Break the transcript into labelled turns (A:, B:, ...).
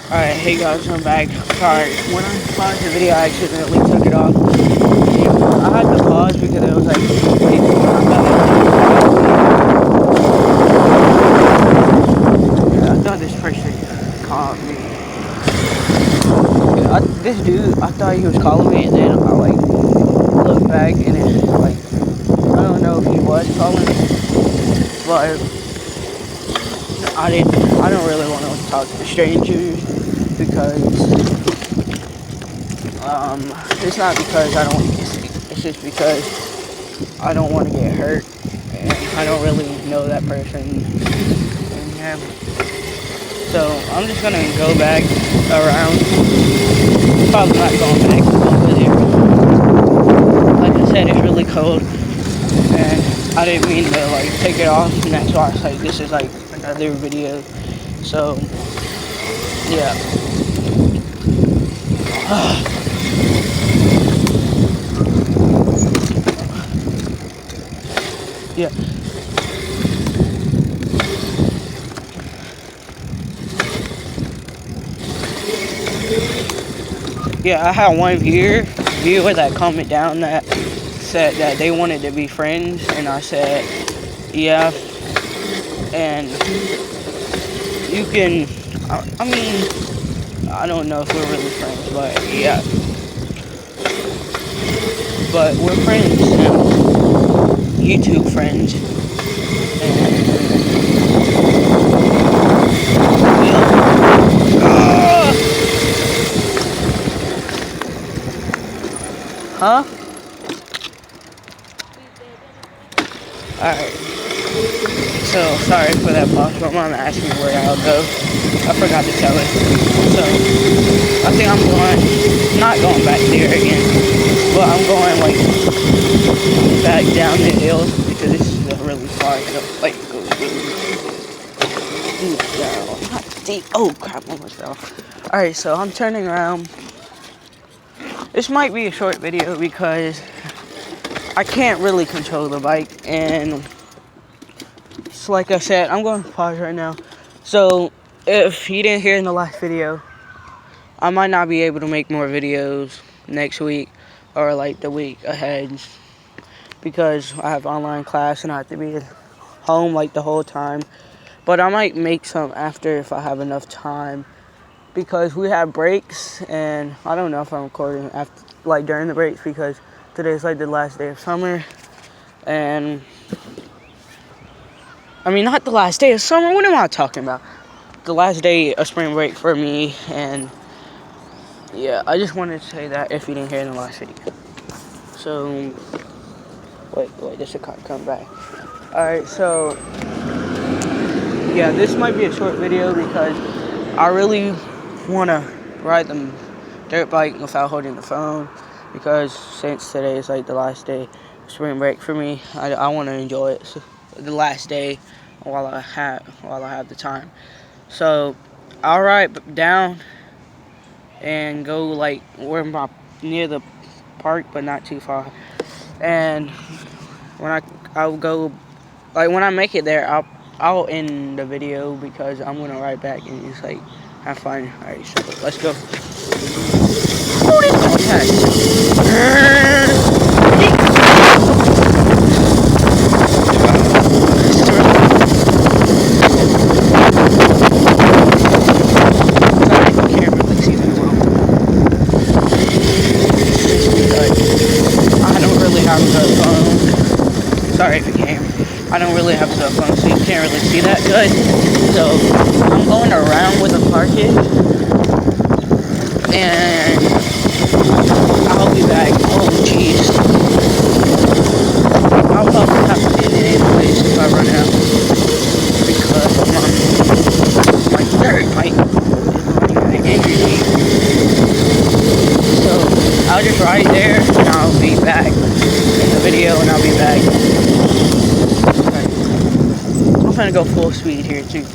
A: Alright, hey guys, I'm back. Sorry, when I paused the video, I accidentally took it off. I had to pause because it was like, wait, I thought this person called me. This dude, I thought he was calling me, and then I like looked back, and it's like, I don't know if he was calling me, but I don't really want to talk to strangers because it's not because I don't want to get sick. It's just because I don't want to get hurt, and I don't really know that person. And yeah, so I'm just gonna go back around. Probably not going back over there. Like I said, it's really cold, and I didn't mean to like take it off, and that's why I was like, this is like another video. So yeah. Yeah. Yeah, I had one viewer that commented down that said that they wanted to be friends, and I said, yeah. And you can, I mean, I don't know if we're really friends, but yeah. But we're friends now. YouTube friends. Huh? Alright. So, sorry for that pause. My mom asked me where I'll go. I forgot to tell her. So, I think I'm not going back there again. But I'm going, like, back down the hill because this is a really far hill. Like, it goes really deep down. Not deep. Oh, crap. I almost fell. Alright, so I'm turning around. This might be a short video because I can't really control the bike, and so like I said, I'm going to pause right now. So if you didn't hear in the last video, I might not be able to make more videos next week or like the week ahead because I have online class and I have to be at home like the whole time. But I might make some after if I have enough time, because we have breaks, and I don't know if I'm recording after, like during the breaks, because today's like the last day of summer. And I mean, not the last day of summer, what am I talking about? The last day of spring break for me. And yeah, I just wanted to say that if you didn't hear in the last video. So wait, this should come back. Alright, so yeah, this might be a short video because I really want to ride the dirt bike without holding the phone, because since today is like the last day of spring break for me, I want to enjoy it. So, the last day while I have the time. So I'll ride down and go like where I'm near the park, but not too far. And when I'll go, like when I make it there, I'll end the video because I'm gonna ride back and just like have fun. Alright, so let's go. Sorry if you can. I don't really have the phone, so you can't really see that good. So I'm going around where the park is, and I'll be back. Oh jeez. I'll probably have to get it anyways if I run out, because my dirt bike is running out of energy. So I'll just ride there and I'll be back in the video, and I'll be back. I'm gonna go full speed here too.